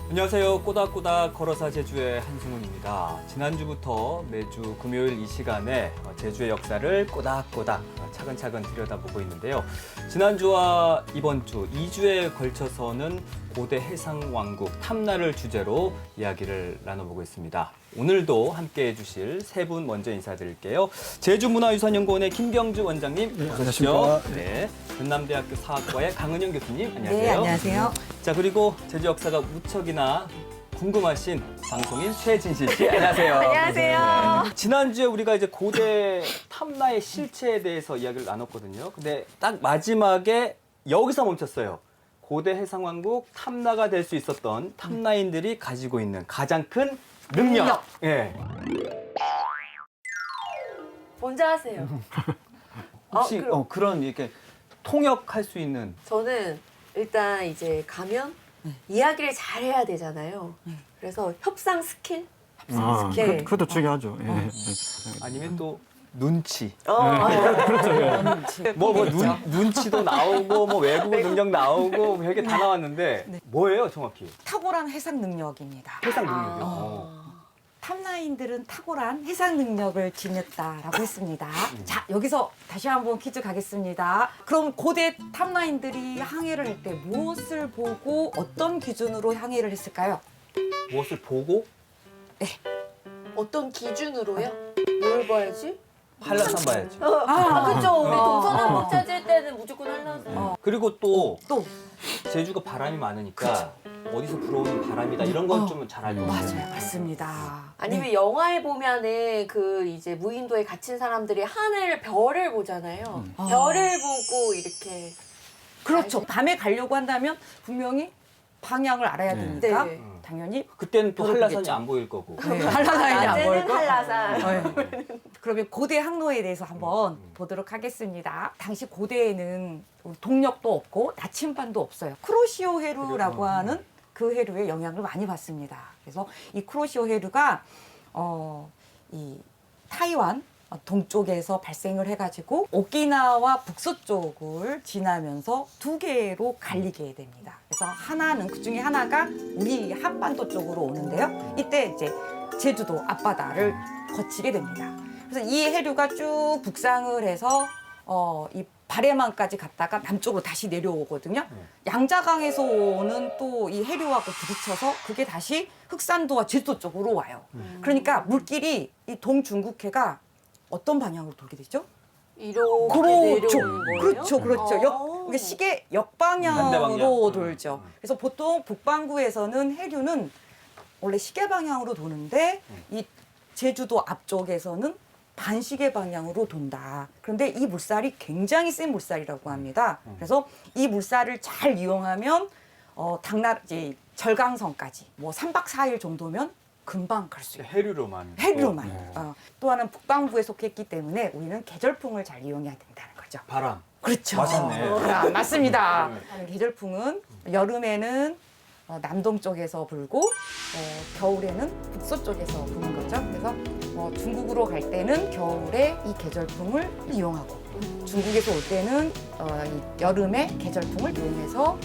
안녕하세요. 꼬닥꼬닥 걸어사 제주의 한승훈입니다. 지난주부터 매주 금요일 이 시간에 제주의 역사를 꼬닥꼬닥 차근차근 들여다보고 있는데요. 지난주와 이번 주 2주에 걸쳐서는 고대 해상왕국 탐나를 주제로 이야기를 나눠보고 있습니다. 오늘도 함께해 주실 세 분 먼저 인사드릴게요. 제주문화유산연구원의 김경주 원장님, 어서 오십시오. 네, 전남대학교 사학과의 강은영 교수님, 안녕하세요. 네, 안녕하세요. 자, 그리고 제주 역사가 무척이나 궁금하신 방송인 최진실 씨, 안녕하세요. 안녕하세요. 네. 지난주에 우리가 이제 고대 탐나의 실체에 대해서 이야기를 나눴거든요. 근데 딱 마지막에 여기서 멈췄어요. 고대 해상왕국 탐나가 될 수 있었던 탐나인들이 가지고 있는 가장 큰 능력. 예. 먼저 하세요. 혹시 그럼. 그런 이렇게 통역할 수 있는 저는 일단 이제 가면 이야기를 잘 해야 되잖아요. 그래서 협상 스킬? 아, 네. 그것도 중요하죠. 예. 아니면 또 눈치. 그렇죠. 눈치도 나오고, 외국어 능력 나오고, 별게 다 나왔는데, 뭐예요, 정확히? 탁월한 해상 능력입니다. 해상 능력이요. 탐라인들은 탁월한 해상 능력을 지녔다라고 했습니다. 자, 여기서 다시 한번 퀴즈 가겠습니다. 그럼 고대 탐라인들이 항해를 할 때 무엇을 보고 어떤 기준으로 항해를 했을까요? 무엇을 보고? 어떤 기준으로요? 뭘 봐야지? 한라산 봐야지. 그쵸. 우리 동서남북 찾을 때는 무조건 한라산. 그리고 또, 또 제주가 바람이 많으니까, 어디서 불어오는 바람이다, 이런 건 좀 잘 알고 있어요. 맞아요, 맞습니다. 아니면 영화에 보면은 그 이제 무인도에 갇힌 사람들이 하늘 별을 보잖아요. 별을 보고 이렇게. 그렇죠. 밤에 가려고 한다면 분명히 방향을 알아야 되니까 네. 당연히 그때는 또 별을 한라산이 보겠죠. 안 보일 거고. 한라산이 안 보일 낮에는 거. 한라산. 그러면 고대 항로에 대해서 한번 보도록 하겠습니다. 당시 고대에는 동력도 없고 나침반도 없어요. 쿠로시오 해류라고 하는 그 해류의 영향을 많이 받습니다. 그래서 이 쿠로시오 해류가 이 타이완 동쪽에서 발생을 해가지고 오키나와 북서쪽을 지나면서 두 개로 갈리게 됩니다. 그래서 하나는 그 중에 하나가 우리 한반도 쪽으로 오는데요. 이때 이제 제주도 앞바다를 거치게 됩니다. 그래서 이 해류가 쭉 북상을 해서 이 바레만까지 갔다가 남쪽으로 다시 내려오거든요. 양자강에서 오는 또 이 해류하고 부딪혀서 그게 다시 흑산도와 제주도 쪽으로 와요. 그러니까 물길이 이 동중국해가 어떤 방향으로 돌게 되죠? 이렇게 그렇죠. 내려오는 거예요? 그렇죠. 그렇죠. 그러니까 시계 역방향으로 반대방향. 돌죠. 그래서 보통 북반구에서는 해류는 원래 시계 방향으로 도는데 이 제주도 앞쪽에서는 반시계 방향으로 돈다. 그런데 이 물살이 굉장히 센 물살이라고 합니다. 그래서 이 물살을 잘 이용하면 이제 절강성까지 뭐 3박 4일 정도면 금방 갈 수 있어요. 해류로만. 해류로만. 또 하나는 북반구에 속했기 때문에 우리는 계절풍을 잘 이용해야 된다는 거죠. 바람. 그렇죠. 맞았네. 맞습니다. 계절풍은 여름에는 남동 쪽에서 불고 겨울에는 북서쪽에서 부는 거죠. 그래서 중국으로 갈 때는 겨울에 이 계절풍을 이용하고 중국에서 올 때는 이 여름에 계절풍을 이용해서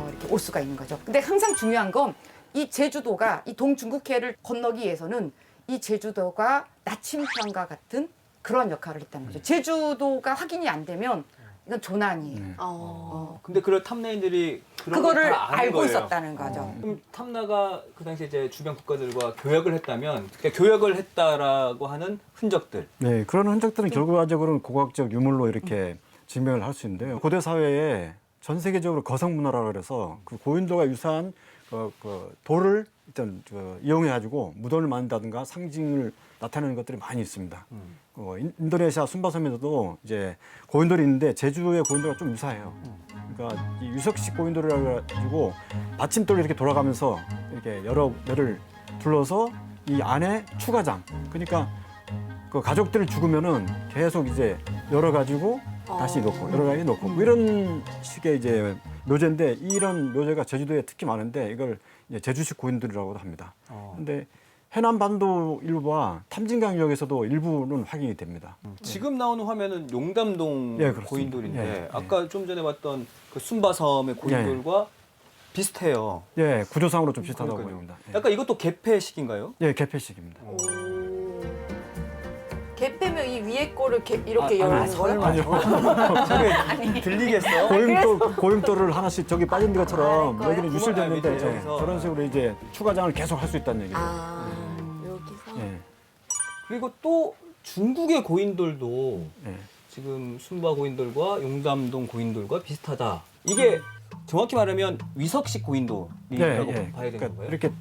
이렇게 올 수가 있는 거죠. 근데 항상 중요한 건 이 제주도가 이 동중국해를 건너기 위해서는 이 제주도가 나침반과 같은 그런 역할을 했다는 거죠. 제주도가 확인이 안 되면 이건 조난이에요. 근데 그런 탐나인들이 그런 그거를 걸다 아는 알고 거예요. 있었다는 거죠. 그럼 탐나가 그 당시에 이제 주변 국가들과 교역을 했다면, 그러니까 교역을 했다라고 하는 흔적들. 네, 그런 흔적들은 결과적으로는 고고학적 유물로 이렇게 증명을 할 수 있는데요. 고대 사회에 전 세계적으로 거성 문화라고 그래서 그 고인돌과 유사한 그 돌을 일단 이용해가지고 무덤을 만든다든가 상징을 나타내는 것들이 많이 있습니다. 인도네시아 순바섬에서도 이제 고인돌이 있는데 제주의 고인돌과 좀 유사해요. 그러니까 이 유석식 고인돌이라고 해가지고 받침돌이 이렇게 돌아가면서 이렇게 여러 배를 둘러서 이 안에 추가장. 그러니까 그 가족들이 죽으면은 계속 이제 열어가지고 다시 넣고 여러 가지 넣고 뭐 이런 식의 이제 묘제인데 이런 묘제가 제주도에 특히 많은데 이걸 이제 제주식 고인돌이라고도 합니다. 근데 해남 반도 일부와 탐진강역에서도 일부는 확인이 됩니다. 지금 나오는 화면은 용담동 예, 그렇습니다. 고인돌인데 예, 예. 아까 좀 전에 봤던 그 순바섬의 고인돌과 비슷해요. 예, 구조상으로 좀 비슷하다고 그러니까요. 보입니다. 약간 이것도 개폐식인가요? 예, 개폐식입니다. 오. 개 빼면 이 위에 거를 이렇게 아, 열는 거예요? 저게 들리겠어? 고임돌을 하나씩 저기 빠진 것처럼 아, 여기는 유실됐는데 구멍을 알겠죠, 저기서. 저런 식으로 이제 추가장을 계속 할 수 있다는 얘기죠. 아, 여기서. 예, 그리고 또 중국의 고인돌도 예. 지금 순바 고인돌과 용담동 고인돌과 비슷하다. 이게 정확히 말하면 위석식 고인돌이라고 봐야 되는 그러니까 거예요? 이렇게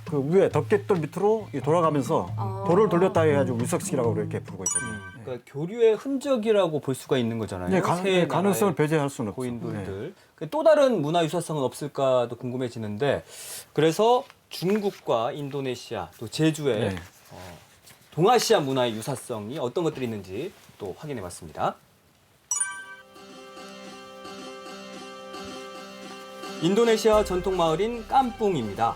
그 위에 덮개돌 밑으로 돌아가면서 아. 돌을 돌렸다 해가지고 위석식이라고 그렇게 부르고 있거든요. 그러니까 교류의 흔적이라고 볼 수가 있는 거잖아요. 예, 세 가능성을 나라의 배제할 수는 없죠. 고인돌들. 또 다른 문화 유사성은 없을까도 궁금해지는데 그래서 중국과 인도네시아 또 제주의 네. 동아시아 문화의 유사성이 어떤 것들이 있는지 또 확인해봤습니다. 인도네시아 전통 마을인 깜뿡입니다.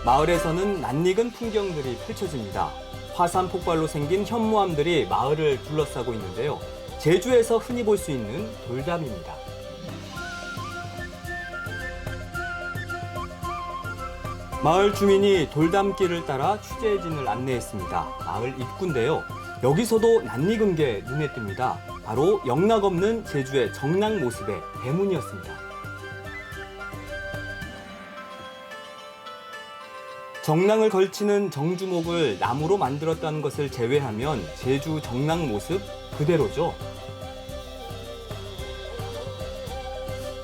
마을에서는 낯익은 풍경들이 펼쳐집니다. 화산 폭발로 생긴 현무암들이 마을을 둘러싸고 있는데요. 제주에서 흔히 볼 수 있는 돌담입니다. 마을 주민이 돌담길을 따라 취재진을 안내했습니다. 마을 입구인데요. 여기서도 낯익은 게 눈에 띕니다. 바로 영락 없는 제주의 정락 모습의 대문이었습니다. 정랑을 걸치는 정주목을 나무로 만들었다는 것을 제외하면 제주 정랑 모습 그대로죠.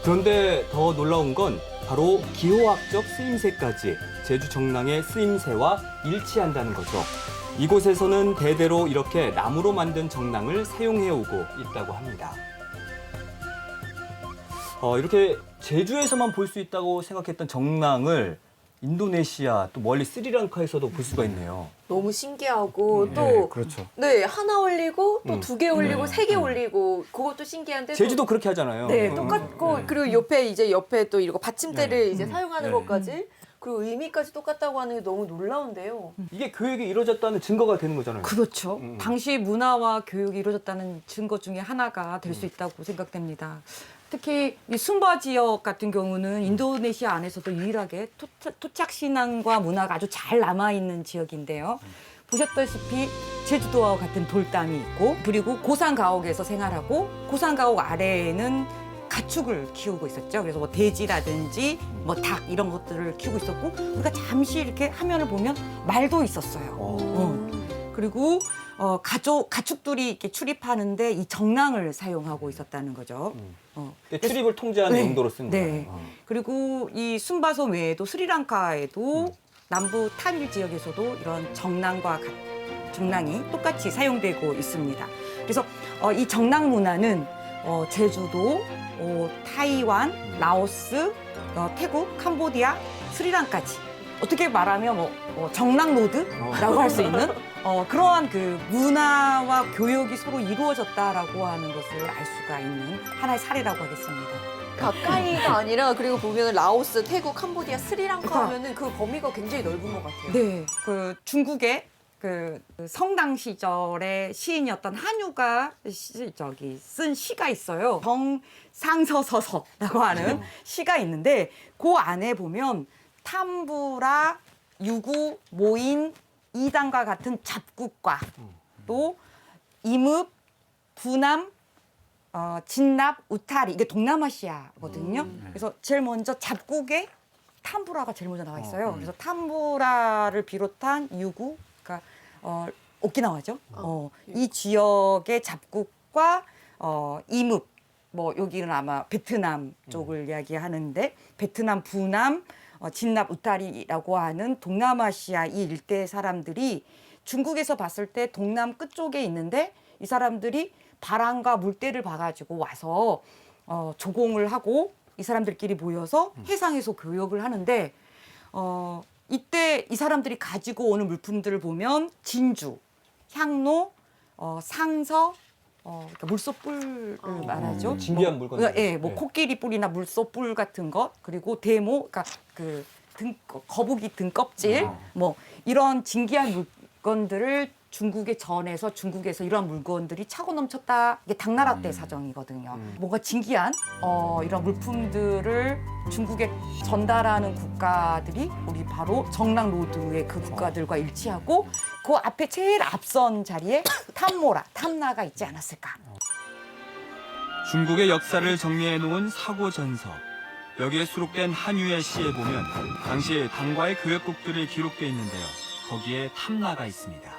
그런데 더 놀라운 건 바로 기호학적 쓰임새까지 제주 정랑의 쓰임새와 일치한다는 거죠. 이곳에서는 대대로 이렇게 나무로 만든 정랑을 사용해오고 있다고 합니다. 이렇게 제주에서만 볼 수 있다고 생각했던 정랑을 인도네시아 또 멀리 스리랑카에서도 볼 수가 있네요. 너무 신기하고 예, 또 그렇죠. 네, 하나 올리고 또 2개 올리고 네. 3개 올리고 그것도 신기한데 제주도 그렇게 하잖아요. 네, 똑같고 네. 그리고 옆에 또 이거 받침대를 네. 이제 사용하는 네. 것까지 그리고 의미까지 똑같다고 하는 게 너무 놀라운데요. 이게 교육이 이루어졌다는 증거가 되는 거잖아요. 그렇죠. 당시 문화와 교육이 이루어졌다는 증거 중에 하나가 될 수 있다고 생각됩니다. 특히 이 순바 지역 같은 경우는 인도네시아 안에서도 유일하게 토착 신앙과 문화가 아주 잘 남아있는 지역인데요. 보셨다시피 제주도와 같은 돌담이 있고 그리고 고산가옥에서 생활하고 고산가옥 아래에는 가축을 키우고 있었죠. 그래서 뭐 돼지라든지 뭐 닭 이런 것들을 키우고 있었고 우리가 잠시 이렇게 화면을 보면 말도 있었어요. 그리고 가축들이 이렇게 출입하는데 이 정랑을 사용하고 있었다는 거죠. 출입을 통제하는 네, 용도로 쓴 네. 거예요. 그리고 이 순바섬 외에도 스리랑카에도 남부 타밀 지역에서도 이런 정랑이 똑같이 사용되고 있습니다. 그래서 이 정랑 문화는 제주도, 타이완, 라오스, 태국, 캄보디아, 스리랑까지 어떻게 말하면 정랑 로드라고 할 수 있는 그러한 그 문화와 교역이 서로 이루어졌다라고 하는 것을 알 수가 있는 하나의 사례라고 하겠습니다. 가까이가 아니라 그리고 보면 라오스, 태국, 캄보디아, 스리랑카 하면은 그 범위가 굉장히 넓은 것 같아요. 네, 그 중국의 그 성당 시절의 시인이었던 한유가 쓴 시가 있어요. 정상서서서라고 하는 시가 있는데 그 안에 보면 탐부라, 유구, 모인, 이당과 같은 잡국과 또 임읍, 부남, 진납, 우타리 이게 동남아시아거든요. 그래서 제일 먼저 잡국에 탐부라가 제일 먼저 나와 있어요. 그래서 탐부라를 비롯한 유구, 그러니까 오키나와죠. 이 지역의 잡국과 임읍, 뭐 여기는 아마 베트남 쪽을 이야기하는데 베트남, 부남, 진납, 우타리라고 하는 동남아시아 이 일대 사람들이 중국에서 봤을 때 동남 끝쪽에 있는데 이 사람들이 바람과 물때를 봐가지고 와서 조공을 하고 이 사람들끼리 모여서 해상에서 교역을 하는데 이때 이 사람들이 가지고 오는 물품들을 보면 진주, 향로, 상서, 그러니까 물소뿔을 말하죠. 진귀한 물건들. 예, 뭐 코끼리 뿔이나 물소뿔 같은 것, 그리고 대모, 그러니까 그 거북이 등껍질, 뭐 이런 진귀한 물건들을 중국의 전에서 중국에서 이런 물건들이 차고 넘쳤다. 이게 당나라 때 사정이거든요. 뭔가 진기한 이런 물품들을 중국에 전달하는 국가들이 우리 바로 정랑로드의 그 국가들과 일치하고 그 앞에 제일 앞선 자리에 탐나가 있지 않았을까. 중국의 역사를 정리해 놓은 사고전서. 여기에 수록된 한유의 시에 보면 당시 당과의 교역국들이 기록되어 있는데요. 거기에 탐나가 있습니다.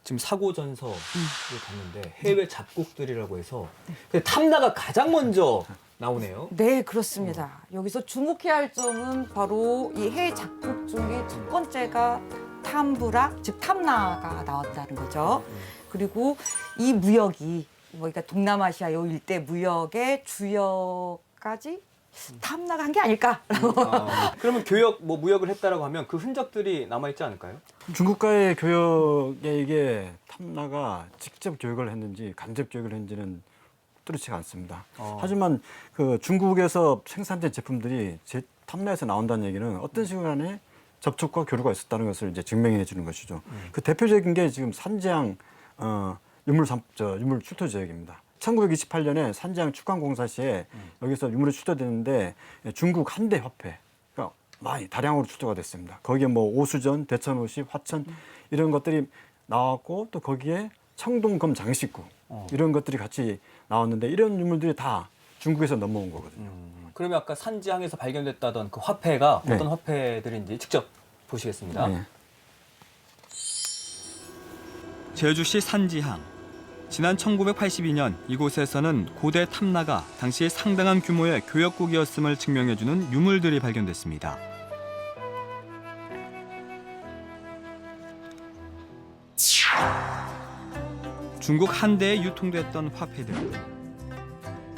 지금 사고전서를 봤는데 해외 잡곡들이라고 해서 근데 탐나가 가장 먼저 나오네요. 네, 그렇습니다. 여기서 주목해야 할 점은 바로 이 해외 작곡 중에 첫 번째가 탐브라, 즉 탐나가 나왔다는 거죠. 그리고 이 무역이 그러니까 동남아시아 요 일대 무역의 주역까지 탐나가 한 게 아닐까라고. 그러면 무역을 했다라고 하면 그 흔적들이 남아있지 않을까요? 중국과의 교역에 이게 탐나가 직접 교역을 했는지 간접 교역을 했는지는 뚜렷치가 않습니다. 하지만 그 중국에서 생산된 제품들이 탐나에서 나온다는 얘기는 어떤 시간에 접촉과 교류가 있었다는 것을 이제 증명해 주는 것이죠. 그 대표적인 게 지금 산지항 유물 출토 지역입니다. 1928년에 산지항 축광공사 시에 여기서 유물이 출토됐는데 중국 한대 화폐가 많이 다량으로 출토가 됐습니다. 거기에 뭐 오수전, 대천오십, 화천 이런 것들이 나왔고 또 거기에 청동검 장식구 이런 것들이 같이 나왔는데 이런 유물들이 다 중국에서 넘어온 거거든요. 그러면 아까 산지항에서 발견됐다던 그 화폐가 네. 어떤 화폐들인지 직접 보시겠습니다. 네. 제주시 산지항. 지난 1982년 이곳에서는 고대 탐나가 당시 상당한 규모의 교역국이었음을 증명해주는 유물들이 발견됐습니다. 중국 한대에 유통됐던 화폐들.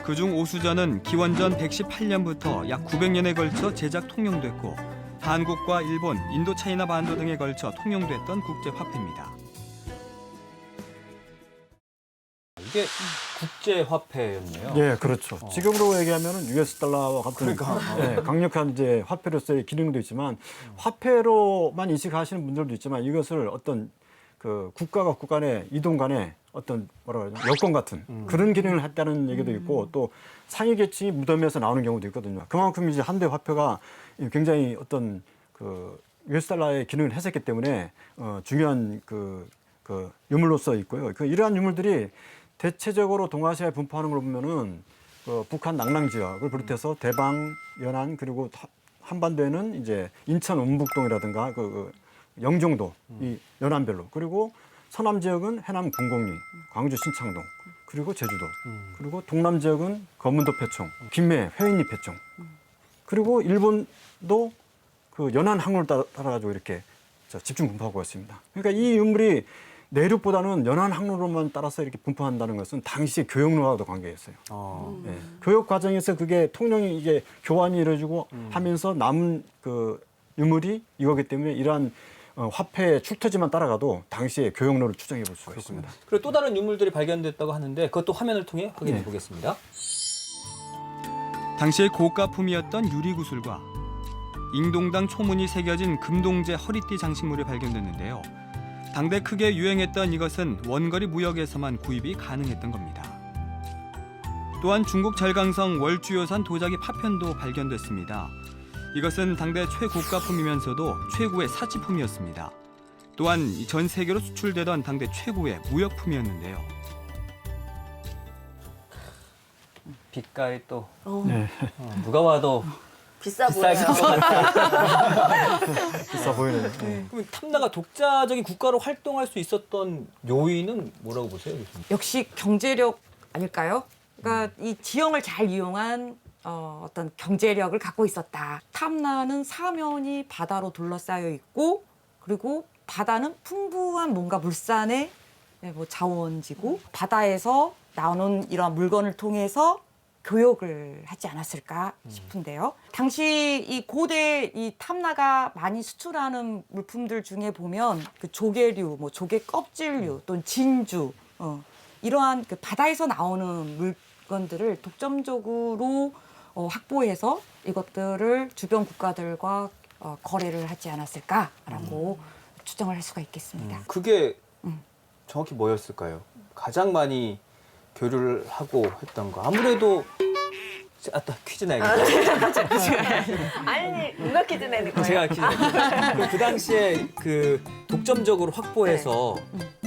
그중 오수전은 기원전 118년부터 약 900년에 걸쳐 제작 통용됐고 한국과 일본, 인도차이나 반도 등에 걸쳐 통용됐던 국제 화폐입니다. 이게 국제 화폐였네요. 예, 그렇죠. 지금으로 얘기하면은 US 달러와 같은 예, 강력한 이제 화폐로서의 기능도 있지만 화폐로만 인식하시는 분들도 있지만 이것을 어떤 그 국가가 국가 내 이동 간에 어떤 뭐라 그러죠? 여권 같은 그런 기능을 했다는 얘기도 있고 또 상위 계층이 무덤에서 나오는 경우도 있거든요. 그만큼 이제 한대 화폐가 굉장히 어떤 그 US 달러의 기능을 했었기 때문에 중요한 그 유물로서 있고요. 이러한 유물들이 대체적으로 동아시아에 분포하는 걸 보면은 북한 낭랑 지역을 비롯해서 대방, 연안 그리고 한반도에는 이제 인천 운북동이라든가 영종도 이 연안별로 그리고 서남 지역은 해남 군곡리, 광주 신창동 그리고 제주도 그리고 동남 지역은 거문도 패총, 김해 회인리 패총 그리고 일본도 그 연안 항로를 따라가지고 이렇게 집중 분포하고 있습니다. 그러니까 이 유물이 내륙보다는 연안 항로로만 따라서 이렇게 분포한다는 것은 당시 교역로와도 관계했어요. 예. 교역 과정에서 그게 통영이 이게 교환이 이루어지고 하면서 남은 그 유물이 이거기 때문에 이러한 화폐의 출토지만 따라가도 당시의 교역로를 추정해 볼 수가 있습니다. 그리고 또 다른 유물들이 발견됐다고 하는데 그것도 화면을 통해 확인해 보겠습니다. 당시의 고가품이었던 유리구슬과 잉동당 초문이 새겨진 금동제 허리띠 장식물이 발견됐는데요. 당대 크게 유행했던 이것은 원거리 무역에서만 구입이 가능했던 겁니다. 또한 중국 절강성 월주요산 도자기 파편도 발견됐습니다. 이것은 당대 최고가품이면서도 최고의 사치품이었습니다. 또한 전 세계로 수출되던 당대 최고의 무역품이었는데요. 빛깔이 또 네. 누가 와도 비싸 비쌀 보여요. 것 같아요. 비싸 보이네요. 그럼 탐나가 독자적인 국가로 활동할 수 있었던 요인은 뭐라고 보세요? 역시 경제력 아닐까요? 그러니까 이 지형을 잘 이용한 어떤 경제력을 갖고 있었다. 탐나는 사면이 바다로 둘러싸여 있고 그리고 바다는 풍부한 뭔가 물산의 뭐 자원지고 바다에서 나오는 이런 물건을 통해서 교역을 하지 않았을까 싶은데요. 당시 이 고대 이 탐나가 많이 수출하는 물품들 중에 보면 그 조개류, 뭐 조개 껍질류, 또는 진주 이러한 그 바다에서 나오는 물건들을 독점적으로 확보해서 이것들을 주변 국가들과 거래를 하지 않았을까라고 추정을 할 수가 있겠습니다. 그게 음. 정확히 뭐였을까요? 가장 많이 교류를 하고 했던 거. 아무래도 아따 퀴즈 내야겠다. 아니 누가 퀴즈 내는 거예요? 제가 퀴즈 낼게요. 그 당시에 그 독점적으로 확보해서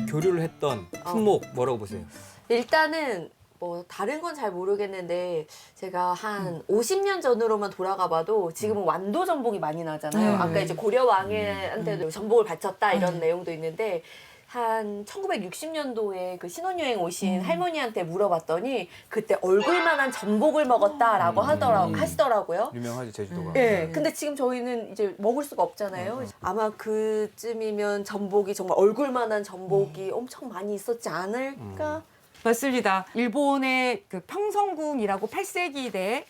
교류를 했던 품목 뭐라고 보세요? 일단은 뭐 다른 건 잘 모르겠는데 제가 한 50년 전으로만 돌아가 봐도 지금은 완도 전복이 많이 나잖아요. 아까 이제 고려 왕한테도 전복을 바쳤다 이런 내용도 있는데 한 1960년도에 그 신혼여행 오신 할머니한테 물어봤더니 그때 얼굴만한 전복을 먹었다라고 하시더라고요. 유명하지 제주도가. 네. 근데 지금 저희는 이제 먹을 수가 없잖아요. 아마 그쯤이면 전복이 정말 얼굴만한 전복이 엄청 많이 있었지 않을까? 맞습니다. 일본의 그 평성궁이라고 8세기대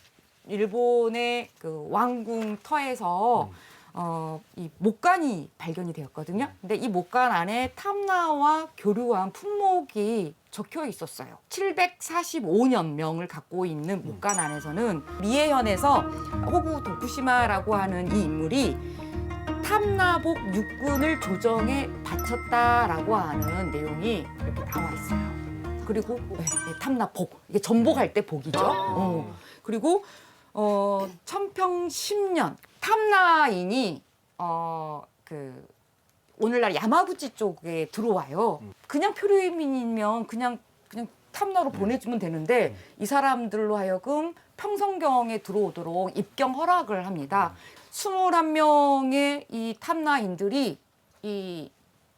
일본의 그 왕궁 터에서 이 목간이 발견이 되었거든요. 근데 이 목간 안에 탐나와 교류한 품목이 적혀 있었어요. 745년 명을 갖고 있는 목간 안에서는 미에현에서 호부 도쿠시마라고 하는 이 인물이 탐나복 육군을 조정에 바쳤다라고 하는 내용이 이렇게 나와 있어요. 그리고 탐나복, 이게 전복할 때 복이죠. 그리고 천평 10년 탐나인이 그 오늘날 야마구치 쪽에 들어와요. 그냥 표류민이면 그냥 탐나로 보내주면 되는데 이 사람들로 하여금 평성경에 들어오도록 입경 허락을 합니다. 21명의 이 탐나인들이 이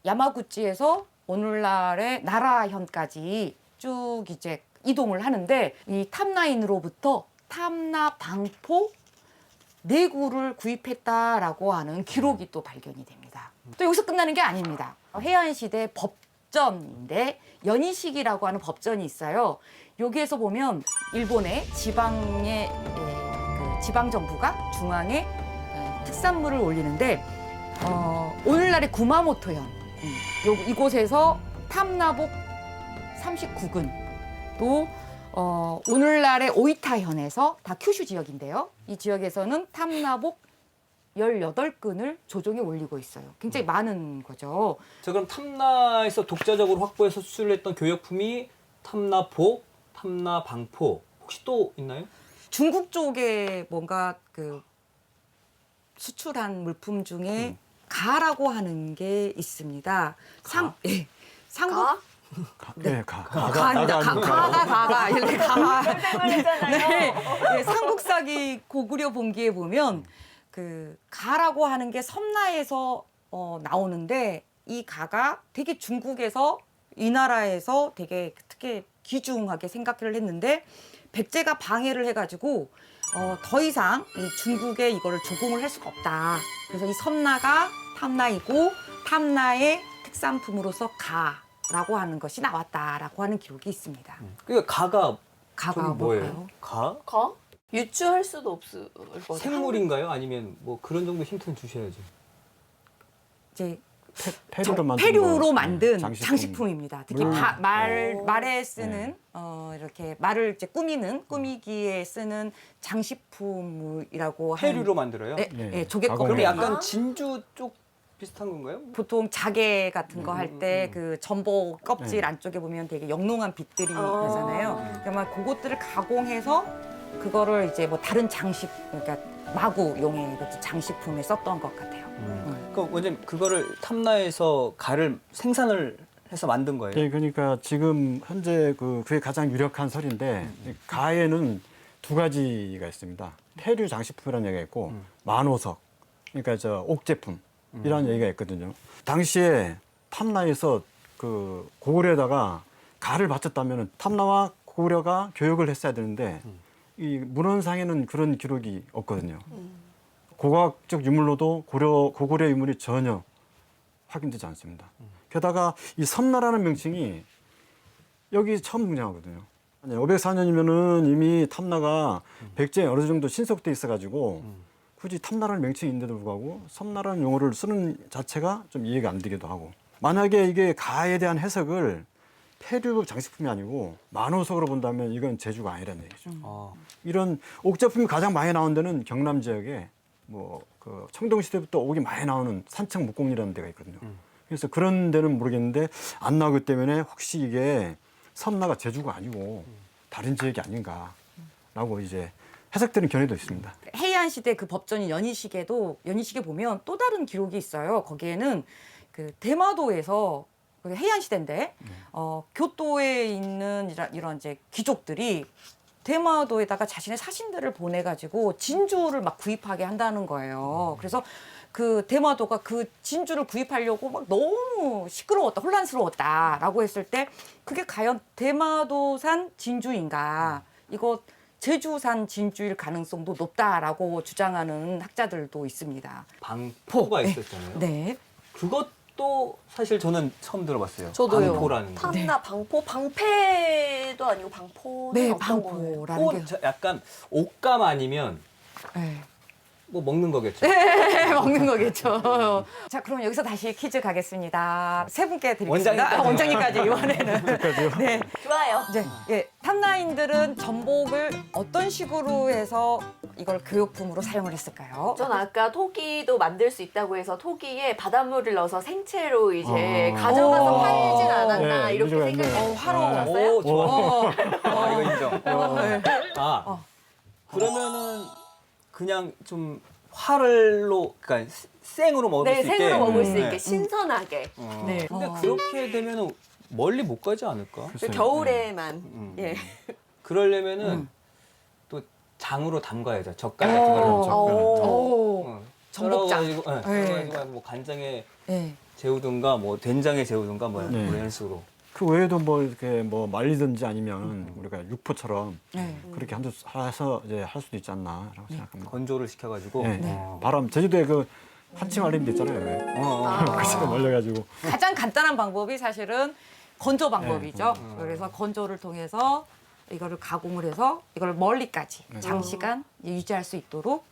야마구치에서 오늘날의 나라현까지 쭉 이제 이동을 하는데 이 탐나인으로부터 탐나 방포 4구를 구입했다라고 하는 기록이 또 발견이 됩니다. 또 여기서 끝나는 게 아닙니다. 해안시대 법전인데 연희식이라고 하는 법전이 있어요. 여기에서 보면 일본의 지방의 그 지방 정부가 중앙에 특산물을 올리는데 오늘날의 구마모토현 이곳에서 탐나복 39근 또 오늘날의 오이타현에서 다 큐슈 지역인데요. 이 지역에서는 탐나복 18근을 조정에 올리고 있어요. 굉장히 많은 거죠. 자, 그럼 탐나에서 독자적으로 확보해서 수출했던 교역품이 탐나복, 탐나방포 혹시 또 있나요? 중국 쪽에 뭔가 그 수출한 물품 중에 가라고 하는 게 있습니다. 상국 가? 가입니다. 가가 이렇게 가가. 네, 삼국사기 고구려 본기에 보면 그 가라고 하는 게 섬나에서 나오는데 이 가가 되게 중국에서 이 나라에서 되게 특히 귀중하게 생각을 했는데 백제가 방해를 해가지고 더 이상 이 중국에 이거를 조공을 할 수가 없다. 그래서 이 섬나가 탐나이고 탐나의 특산품으로서 가라고 하는 것이 나왔다라고 하는 기록이 있습니다. 그러니까 가가 가가 뭐예요? 뭘까요? 가? 가? 유추할 수도 없을 것 같아요. 생물인가요? 아니면 뭐 그런 정도 힌트는 주셔야죠. 이제 페류로 만든 장식품. 장식품입니다. 특히 말에 쓰는 이렇게 말을 이제 꾸미기에 쓰는 장식품이라고 하는 페류로 만들어요? 네, 네. 네, 조개 가공. 그럼 껍데기. 약간 진주 쪽 비슷한 건가요? 보통 자개 같은 거 할 때 그 전복 껍질 네. 안쪽에 보면 되게 영롱한 빛들이 나잖아요. 그러면 그것들을 가공해서 그거를 이제 뭐 다른 장식, 그러니까 마구용의 장식품에 썼던 것 같아요. 그럼 원장님 그거를 탐나에서 가를 생산을 해서 만든 거예요? 네, 그러니까 지금 현재 그게 가장 유력한 설인데 가에는 2가지가 있습니다. 태류 장식품이라는 얘기가 있고 만호석, 그러니까 옥제품이라는 얘기가 있거든요. 당시에 탐나에서 그 고구려에다가 가를 바쳤다면 탐나와 고구려가 교역을 했어야 되는데 이 문헌상에는 그런 기록이 없거든요. 고고학적 유물로도 고구려 유물이 전혀 확인되지 않습니다. 게다가 이 섬나라는 명칭이 여기 처음 등장하거든요. 504년이면은 이미 탐나가 백제에 어느 정도 신속돼 있어가지고 굳이 탐나라는 명칭인데도 불구하고 섬나라는 용어를 쓰는 자체가 좀 이해가 안 되기도 하고, 만약에 이게 가에 대한 해석을 페류 장식품이 아니고 만호석으로 본다면 이건 제주가 아니라는 얘기죠. 이런 옥제품이 가장 많이 나온 데는 경남 지역에 그 청동 시대부터 옥이 많이 나오는 산청 목공리라는 데가 있거든요. 그래서 그런 데는 모르겠는데 안 나오기 때문에 혹시 이게 섬나가 제주가 아니고 다른 지역이 아닌가라고 이제 해석되는 견해도 있습니다. 해안 시대 그 법전인 연희시계 보면 또 다른 기록이 있어요. 거기에는 그 대마도에서 해안 시대인데 교토에 있는 이런 이제 귀족들이 대마도에다가 자신의 사신들을 보내가지고 진주를 막 구입하게 한다는 거예요. 그래서 그 대마도가 그 진주를 구입하려고 막 너무 시끄러웠다, 혼란스러웠다라고 했을 때 그게 과연 대마도산 진주인가? 이거 제주산 진주일 가능성도 높다라고 주장하는 학자들도 있습니다. 방포가 네. 있었잖아요. 네. 그것도 사실 저는 처음 들어봤어요. 저도요. 방포라는 거. 탐나 방포 방패도 아니고 방포는 네, 어떤 거예요? 방포라는 게. 약간 옷감 아니면 네. 뭐 먹는 거겠죠. 먹는 거겠죠. 자, 그럼 여기서 다시 퀴즈 가겠습니다. 세 분께 드리겠습니다. 원장님까지 이번에는. 네. 좋아요. 이제 예, 탐라인들은 전복을 어떤 식으로 해서 이걸 교육품으로 사용을 했을까요? 전 아까 토기도 만들 수 있다고 해서 토기에 바닷물을 넣어서 생채로 이제 가져가서 오. 팔진 않았나 네, 이렇게 일리가 있네. 생각해요. 화로. 오, 좋아. 어, 아, 이거 인정. 네. 그러면은 그냥 좀 활로, 그러니까 생으로 먹을 네, 수 있게. 생으로 먹을 수 네. 있게 신선하게. 네. 근데 그렇게 되면은 멀리 못 가지 않을까? 글쎄요. 겨울에만. 예. 그러려면은 또 장으로 담가야죠. 젓갈 같은 걸로. 오. 전복장. 썰어가지고, 네. 썰어가지고 뭐 간장에 네. 재우든가 뭐 된장에 재우든가 뭐 네. 이런 식으로. 그 외에도 뭐 이렇게 뭐 말리든지 아니면 우리가 육포처럼 네. 그렇게 해서 이제 할 수도 있지 않나라고 생각합니다. 건조를 시켜가지고. 네. 어. 바람 제주도에 그 한치 말리는 데 있잖아요. 왜? 그거 말려가지고 가장 간단한 방법이 사실은 건조 방법이죠. 네. 그래서 건조를 통해서 이거를 가공을 해서 이걸 멀리까지 장시간 유지할 수 있도록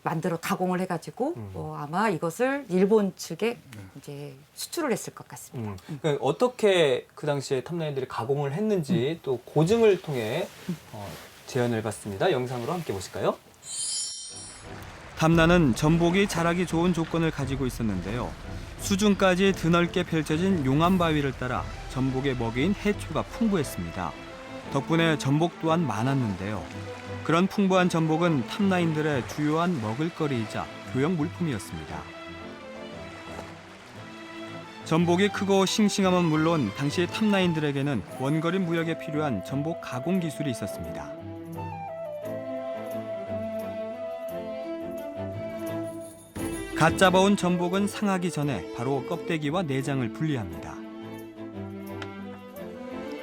만들어 가공을 해가지고 아마 이것을 일본 측에 이제 수출을 했을 것 같습니다. 그러니까 어떻게 그 당시에 탐라인들이 가공을 했는지 또 고증을 통해 재현을 해봤습니다. 영상으로 함께 보실까요? 탐라는 전복이 자라기 좋은 조건을 가지고 있었는데요. 수중까지 드넓게 펼쳐진 용암바위를 따라 전복의 먹이인 해초가 풍부했습니다. 덕분에 전복 또한 많았는데요. 그런 풍부한 전복은 탐라인들의 주요한 먹을거리이자 교역 물품이었습니다. 전복이 크고 싱싱함은 물론 당시 탐라인들에게는 원거리 무역에 필요한 전복 가공 기술이 있었습니다. 갓 잡아온 전복은 상하기 전에 바로 껍데기와 내장을 분리합니다.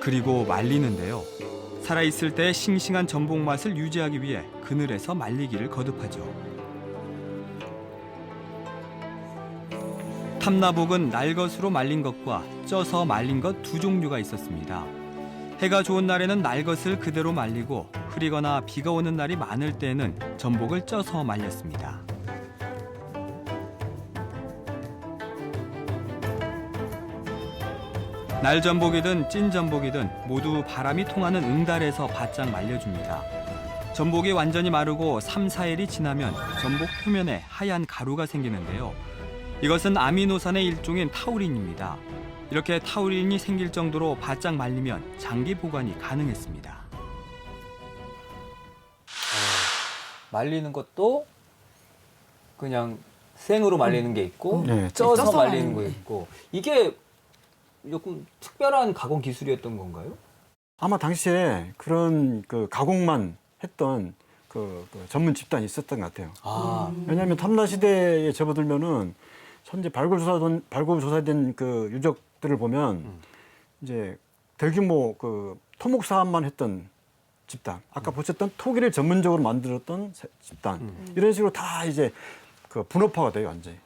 그리고 말리는데요. 살아있을 때 싱싱한 전복 맛을 유지하기 위해 그늘에서 말리기를 거듭하죠. 탐나복은 날것으로 말린 것과 쪄서 말린 것 두 종류가 있었습니다. 해가 좋은 날에는 날것을 그대로 말리고 흐리거나 비가 오는 날이 많을 때에는 전복을 쪄서 말렸습니다. 날전복이든 찐전복이든 모두 바람이 통하는 응달에서 바짝 말려줍니다. 전복이 완전히 마르고 3, 4일이 지나면 전복 표면에 하얀 가루가 생기는데요. 이것은 아미노산의 일종인 타우린입니다. 이렇게 타우린이 생길 정도로 바짝 말리면 장기 보관이 가능했습니다. 말리는 것도 그냥 생으로 말리는 게 있고 네. 쪄서 쪄서 말리는 거 말리는 있고 이게 조금 특별한 가공 기술이었던 건가요? 아마 당시에 그런 그 가공만 했던 그 전문 집단이 있었던 것 같아요. 왜냐하면 탐라 시대에 접어들면은 현재 발굴조사된 그 유적들을 보면 이제 대규모 그 토목 사업만 했던 집단, 아까 보셨던 토기를 전문적으로 만들었던 집단 이런 식으로 다 이제 그 분업화가 돼요, 완전히.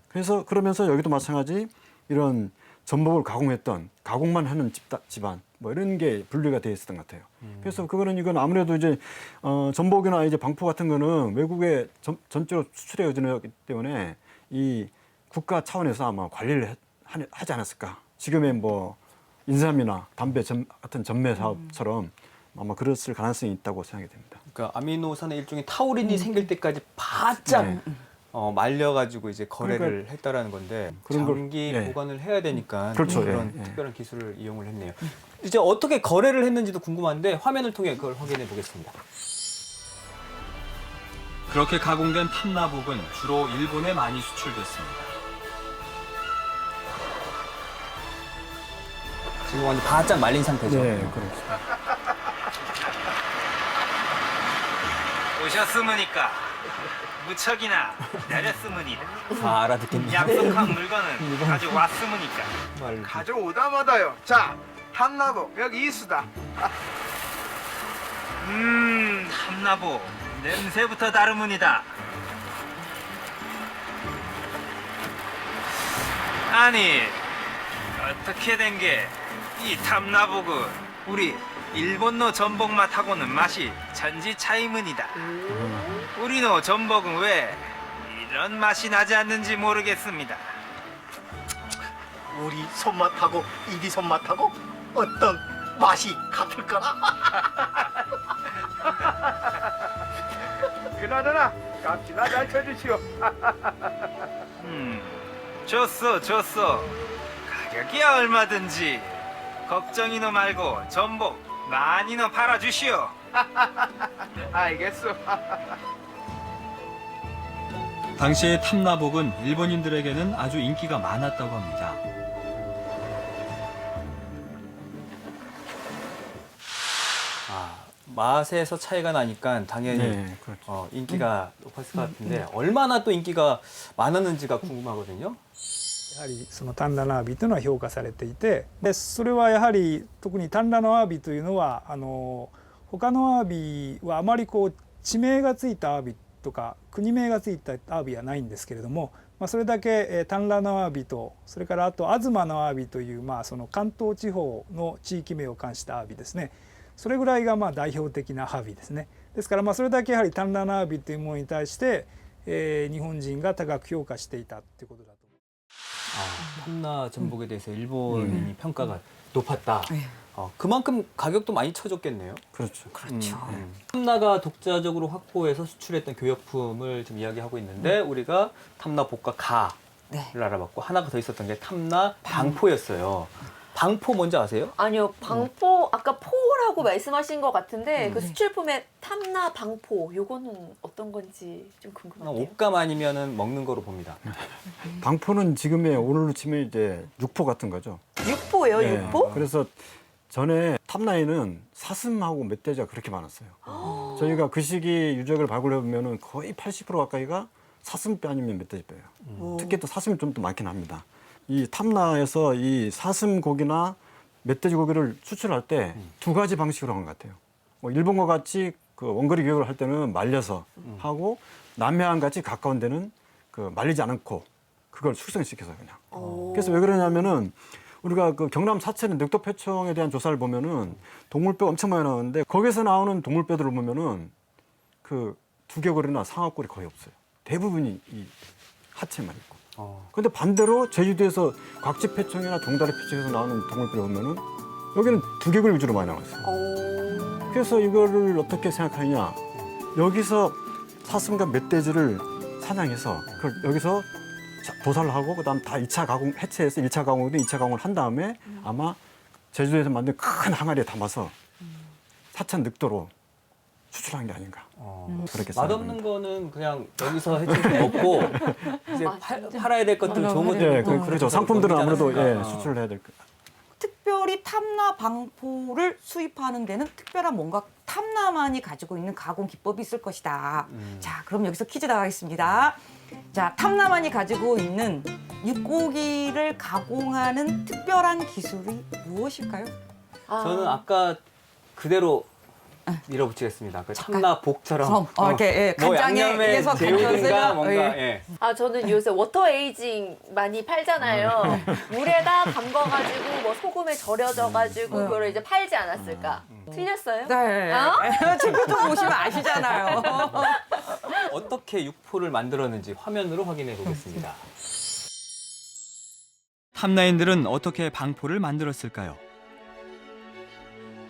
그래서 그러면서 여기도 마찬가지 이런 전복을 가공만 하는 집안 뭐 이런 게 분류가 되어 있었던 것 같아요. 그래서 이건 아무래도 이제 전복이나 이제 방포 같은 거는 외국에 전적으로 수출해 오기 때문에 이 국가 차원에서 아마 관리를 하지 않았을까. 지금의 뭐 인삼이나 담배 같은 전매 사업처럼 아마 그랬을 가능성이 있다고 생각이 됩니다. 그러니까 아미노산의 일종의 타우린이 생길 때까지 바짝 네. 말려가지고 이제 거래를 했다라는 건데 그런 걸- 장기 예. 보관을 해야 되니까 그렇죠. 그런 예, 예. 특별한 기술을 이용을 했네요. 이제 어떻게 거래를 했는지도 궁금한데 화면을 통해 그걸 확인해 보겠습니다. 그렇게 가공된 탐나복은 주로 일본에 많이 수출됐습니다. 지금 완전 바짝 말린 상태죠. 네, 그렇습니다. 오셨으니까 무척이나 내렸으니다. 다 알아듣겠네요. 약속한 물건은 가져왔으니까. 정말 가져오다마다요. 자, 탐나복 여기 있으다. 탐나보 냄새부터 다르문이다. 아니 어떻게 된 게 이 탐나복은 우리 일본노 전복 맛하고는 맛이 천지 차이문이다. 우리노 전복은 왜 이런 맛이 나지 않는지 모르겠습니다. 우리 손맛하고 이리 손맛하고 어떤 맛이 같을까나? 그나저나 값이나 잘 쳐주시오. 줬어. 가격이야 얼마든지 걱정이너 말고 전복 많이너 팔아주시오. 알겠소. 당시의 탐나복은 일본인들에게는 아주 인기가 많았다고 합니다. 맛에서 차이가 나니까 당연히 네, 그렇죠. 인기가 높았을 것 같은데 얼마나 또 인기가 많았는지가 궁금하거든요. やはりそのタンラナアワビというのは評価されていて、でそれはやはり特にタンラナアワビというのは他のアワビはあまりこう地名がついたアワビとか国名がついたアワビはないんですけれども、それだけタンラナアワビとそれからあと東のアワビというその関東地方の地域名を冠したアワビですね。それぐらいが代表的なアワビですね。ですからそれだけやはりタンラナアワビというものに対して、日本人が高く評価していたということだと思います。 탐나 전복에 대해서 일본인이 평가가 높았다. 그만큼 가격도 많이 쳐줬겠네요. 그렇죠. 탐나가 독자적으로 확보해서 수출했던 교역품을 좀 이야기하고 있는데 우리가 탐나 복과 가를 네. 알아봤고 하나가 더 있었던 게 탐나 방포였어요. 방포 뭔지 아세요? 아니요, 방포 아까 포라고 말씀하신 것 같은데 그 수출품의 탐나 방포 요거는 어떤 건지 좀 궁금한데요. 옷감 아니면은 먹는 거로 봅니다. 방포는 지금의 오늘로 치면 이제 육포 같은 거죠. 육포예요, 예. 육포? 그래서 전에 탑라인은 사슴하고 멧돼지가 그렇게 많았어요. 저희가 그 시기 유적을 발굴해 보면은 거의 80% 가까이가 사슴뼈 아니면 멧돼지뼈예요. 특히 또 사슴이 좀 더 많긴 합니다. 이 탐나에서 이 사슴 고기나 멧돼지 고기를 수출할 때 두 가지 방식으로 한 것 같아요. 뭐 일본과 같이 그 원거리 교역을 할 때는 말려서 하고 남해안 같이 가까운 데는 그 말리지 않고 그걸 숙성시켜서 그냥. 그래서 왜 그러냐면은 우리가 그 경남 사천의 늑독패청에 대한 조사를 보면은 동물뼈 엄청 많이 나오는데 거기서 나오는 동물뼈들을 보면은 그 두개골이나 상하골이 거의 없어요. 대부분이 이 하체만 있고. 근데 반대로 제주도에서 곽지패청이나 종다리패청에서 나오는 동물뼈를 보면은 여기는 두개골 위주로 많이 나와 있어요. 그래서 이거를 어떻게 생각하느냐. 여기서 사슴과 멧돼지를 사냥해서 그걸 여기서 도살을 하고 그다음 다 2차 가공 해체해서 1차 가공이든 2차 가공을 한 다음에 아마 제주도에서 만든 큰 항아리에 담아서 사천 늑도로 수출한 게 아닌가. 그렇게 맛없는 거는 그냥 여기서 해체해서 먹고 이제 팔아야 될 것들 좋은 것들 예, 그렇죠. 상품들은 아무래도 예, 수출을 해야 될 거. 특별히 탐나 방포를 수입하는 데는 특별한 뭔가 탐나만이 가지고 있는 가공 기법이 있을 것이다. 자, 그럼 여기서 퀴즈 나가겠습니다. 자, 탐나만이 가지고 있는 육고기를 가공하는 특별한 기술이 무엇일까요? 저는 아까 그대로 밀어붙이겠습니다. 그 탐나 복처럼 이렇게 예, 뭐 간장에 양념에 의해서 재우든가 간장을 뭔가 예. 아, 저는 요새 워터 에이징 많이 팔잖아요. 물에다 담궈가지고 뭐 소금에 절여져가지고 그걸 이제 팔지 않았을까? 틀렸어요? 네. 지금 좀 보시면 아시잖아요. 어떻게 육포를 만들었는지 화면으로 확인해 보겠습니다. 탐나인들은 어떻게 방포를 만들었을까요?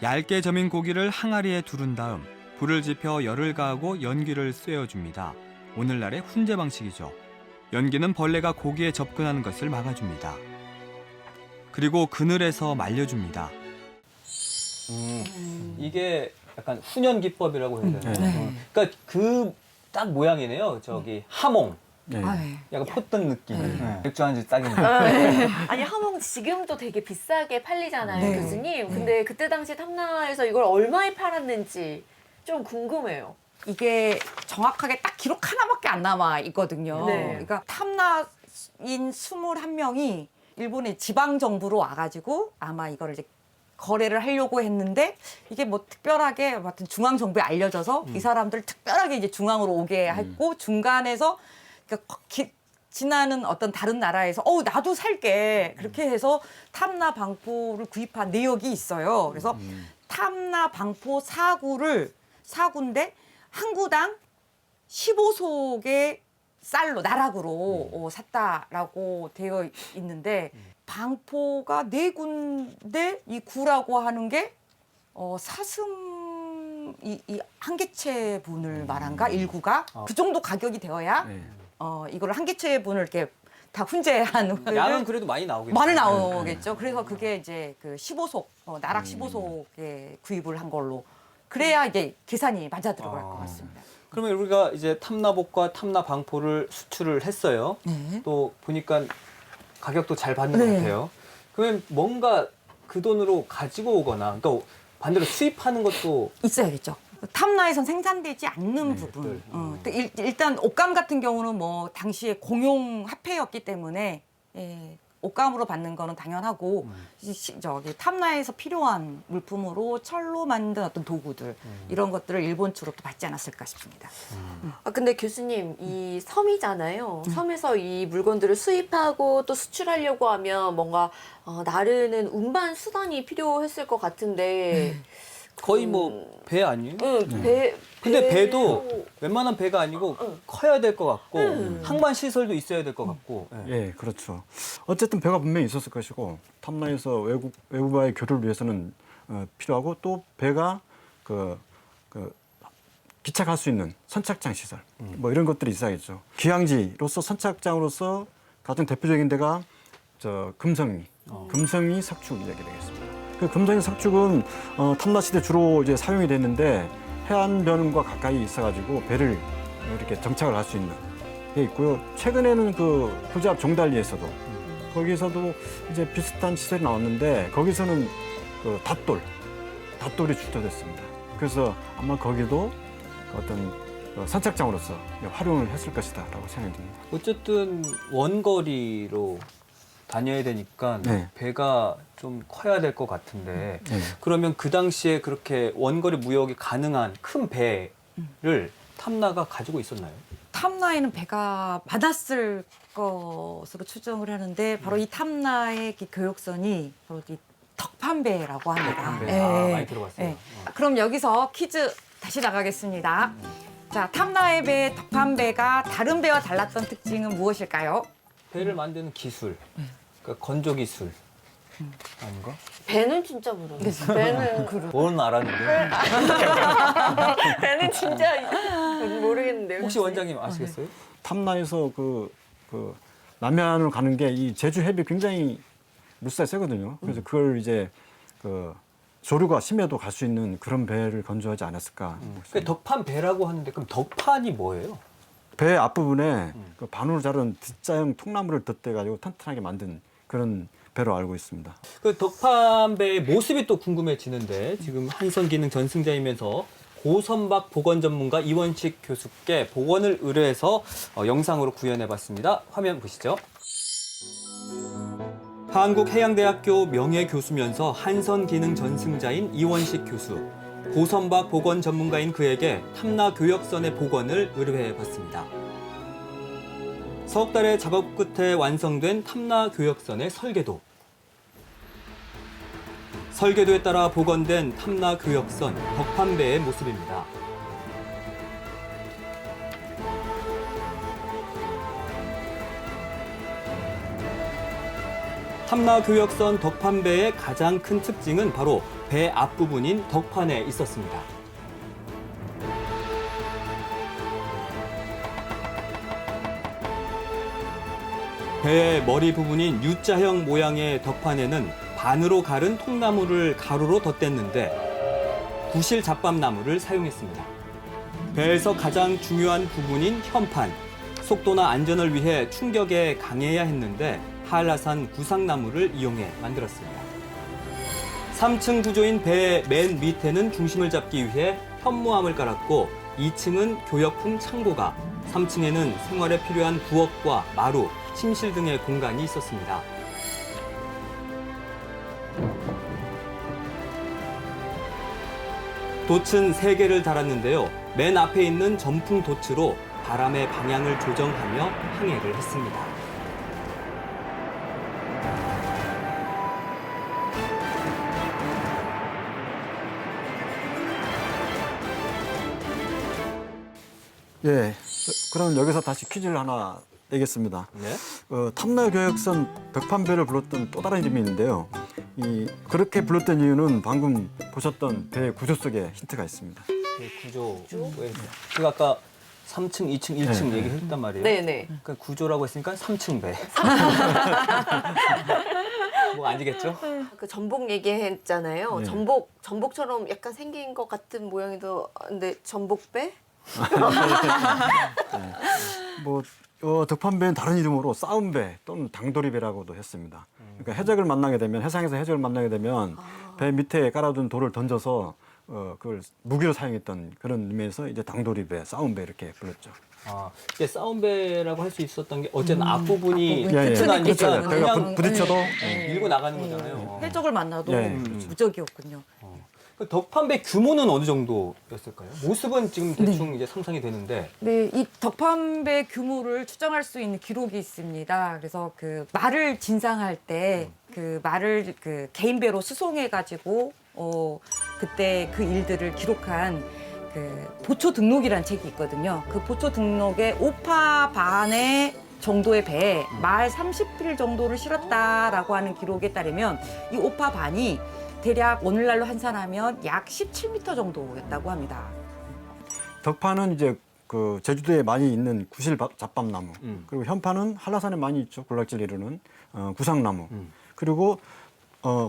얇게 저민 고기를 항아리에 두른 다음 불을 지펴 열을 가하고 연기를 쐬어줍니다. 오늘날의 훈제 방식이죠. 연기는 벌레가 고기에 접근하는 것을 막아줍니다. 그리고 그늘에서 말려줍니다. 이게 약간 훈연 기법이라고 해야 되나요? 네. 그러니까 그 딱 모양이네요. 저기 하몽. 네. 아, 네. 약간 포뜬 느낌. 네. 맥주 한 잔 딱인데. 아니 하몽 지금도 되게 비싸게 팔리잖아요, 네. 교수님. 근데 그때 당시 탐나에서 이걸 얼마에 팔았는지 좀 궁금해요. 이게 정확하게 딱 기록 하나밖에 안 남아 있거든요. 네. 그러니까 탐나인 21명이 일본의 지방 정부로 와가지고 아마 이거를 이제 거래를 하려고 했는데 이게 뭐 특별하게 하여튼 중앙 정부에 알려져서 이 사람들 특별하게 이제 중앙으로 오게 했고 중간에서 그러니까 지나는 어떤 다른 나라에서 나도 살게 그렇게 해서 탐나 방포를 구입한 내역이 있어요. 그래서 탐나 방포 사구인데 한 구당 15속의 쌀로 나락으로 샀다라고 되어 있는데 방포가 4군데 이 구라고 하는 게 사슴 이 한개체 분을 말한가 일구가 그 정도 가격이 되어야 네. 이걸 한개체 분을 이렇게 다 훈제한 양은 그래도 많이 나오겠죠. 많이 나오겠죠. 그래서 그게 이제 그 15속 나락 15속에 구입을 한 걸로 그래야 이제 계산이 맞아 들어갈 것 같습니다. 그러면 우리가 이제 탐나복과 탐나방포를 수출을 했어요. 네. 또 보니까 가격도 잘 받는 네. 것 같아요. 그러면 뭔가 그 돈으로 가지고 오거나, 그러니까 반대로 수입하는 것도 있어야겠죠. 탐나에선 생산되지 않는 부분. 일단 옷감 같은 경우는 뭐 당시에 공용 화폐였기 때문에 옷감으로 받는 거는 당연하고 저기 탐나에서 필요한 물품으로 철로 만든 어떤 도구들 이런 것들을 일본 쪽으로 또 받지 않았을까 싶습니다. 근데 교수님 이 섬이잖아요. 섬에서 이 물건들을 수입하고 또 수출하려고 하면 뭔가 나르는 운반 수단이 필요했을 것 같은데 거의 뭐 배 아니에요? 배 근데 배로- 배도 웬만한 배가 아니고 커야 될 것 같고 항만 시설도 있어야 될 것 같고. 예, 그렇죠. 어쨌든 배가 분명히 있었을 것이고 탐나에서 외국과의 교류를 위해서는 필요하고 또 배가 기착할 수 있는 선착장 시설 뭐 이런 것들이 있어야겠죠. 귀향지로서 선착장으로서 가장 대표적인 데가 금성리 석축 이야기 되겠습니다. 그 금성리 석축은 탐나 시대 주로 이제 사용이 됐는데 해안변과 가까이 있어가지고 배를 이렇게 정착을 할 수 있는 게 있고요. 최근에는 그 구잡 종달리에서도 거기서도 이제 비슷한 시설이 나왔는데 거기서는 그 닷돌이 출토됐습니다. 그래서 아마 거기도 어떤 선착장으로서 활용을 했을 것이다라고 생각이 듭니다. 어쨌든 원거리로 다녀야 되니까 네. 배가 좀 커야 될 것 같은데 네. 그러면 그 당시에 그렇게 원거리 무역이 가능한 큰 배를 탐나가 가지고 있었나요? 탐나에는 배가 많았을 것으로 추정을 하는데 바로 이 탐나의 그 교역선이 바로 이 덕판배라고 합니다. 덕판배. 많이 들어봤어요. 그럼 여기서 퀴즈 다시 나가겠습니다. 자, 탐나의 배 덕판배가 다른 배와 달랐던 특징은 무엇일까요? 배를 만드는 기술, 그러니까 건조 기술 아닌가? 배는 진짜 모르겠어요. 배는 뭔 알았는데 배는 진짜 모르겠는데요. 혹시 원장님 아시겠어요? 탐나에서 그 남해안으로 가는 게 이 제주 해비 굉장히 물살이 세거든요. 그래서 그걸 이제 조류가 심해도 갈 수 있는 그런 배를 건조하지 않았을까. 그 덕판 배라고 하는데 그럼 덕판이 뭐예요? 배 앞부분에 그 반으로 자른 D자형 통나무를 덧대가지고 튼튼하게 만든 그런 배로 알고 있습니다. 그 덕판 배의 모습이 또 궁금해지는데 지금 한선 기능 전승자이면서 고선박 보건 전문가 이원식 교수께 보건을 의뢰해서 영상으로 구현해봤습니다. 화면 보시죠. 한국해양대학교 명예교수면서 한선 기능 전승자인 이원식 교수. 고선박 보건 전문가인 그에게 탐나 교역선의 복원을 의뢰해봤습니다. 석 달의 작업 끝에 완성된 탐나 교역선의 설계도. 설계도에 따라 복원된 탐나 교역선 덕판배의 모습입니다. 탐나 교역선 덕판배의 가장 큰 특징은 바로 배 앞부분인 덕판에 있었습니다. 배의 머리 부분인 U자형 모양의 덕판에는 반으로 가른 통나무를 가로로 덧댔는데 구실 잡밤나무를 사용했습니다. 배에서 가장 중요한 부분인 현판, 속도나 안전을 위해 충격에 강해야 했는데 한라산 구상나무를 이용해 만들었습니다. 3층 구조인 배의 맨 밑에는 중심을 잡기 위해 현무암을 깔았고 2층은 교역품 창고가, 3층에는 생활에 필요한 부엌과 마루, 침실 등의 공간이 있었습니다. 돛은 3개를 달았는데요. 맨 앞에 있는 전풍 돛으로 바람의 방향을 조정하며 항해를 했습니다. 예, 그럼 여기서 다시 퀴즈를 하나 내겠습니다. 네. 탐라교역선 벽판배를 불렀던 또 다른 이름이 있는데요. 그렇게 불렀던 이유는 방금 보셨던 배의 구조 속에 힌트가 있습니다. 구조. 제가 아까 3층, 2층, 1층 네. 얘기했단 말이에요. 네네. 그러니까 구조라고 했으니까 3층 배. 뭐 아니겠죠? 그 전복 얘기했잖아요. 네. 전복처럼 약간 생긴 것 같은 모양이도 근데 전복배? 뭐 덕판배는 다른 이름으로 싸움배 또는 당돌이배라고도 했습니다. 그러니까 해적을 만나게 되면 해상에서 해적을 만나게 되면 배 밑에 깔아둔 돌을 던져서 그걸 무기로 사용했던 그런 의미에서 이제 당돌이배, 싸움배 이렇게 불렀죠. 아, 이게 싸움배라고 할 수 있었던 게 어쨌든 앞부분이 앞부분. 예, 예. 튼튼하니까 그렇죠. 배가 그냥 부딪혀도 밀고 나가는 거잖아요. 해적을 만나도 예. 무적이었군요. 그 덕판배 규모는 어느 정도였을까요? 모습은 지금 대충 이제 상상이 되는데. 네, 이 덕판배 규모를 추정할 수 있는 기록이 있습니다. 그래서 그 말을 진상할 때 그 말을 그 개인 배로 수송해 가지고 그때 그 일들을 기록한 그 보초 등록이라는 책이 있거든요. 그 보초 등록에 5파 반의 정도의 배에 말 30필 정도를 실었다라고 하는 기록에 따르면 이 5파 반이 대략 오늘날로 환산하면 약 17m 정도였다고 합니다. 덕판은 이제 그 제주도에 많이 있는 구실 잡밤나무, 그리고 현판은 한라산에 많이 있죠. 군락지를 이루는 구상나무. 그리고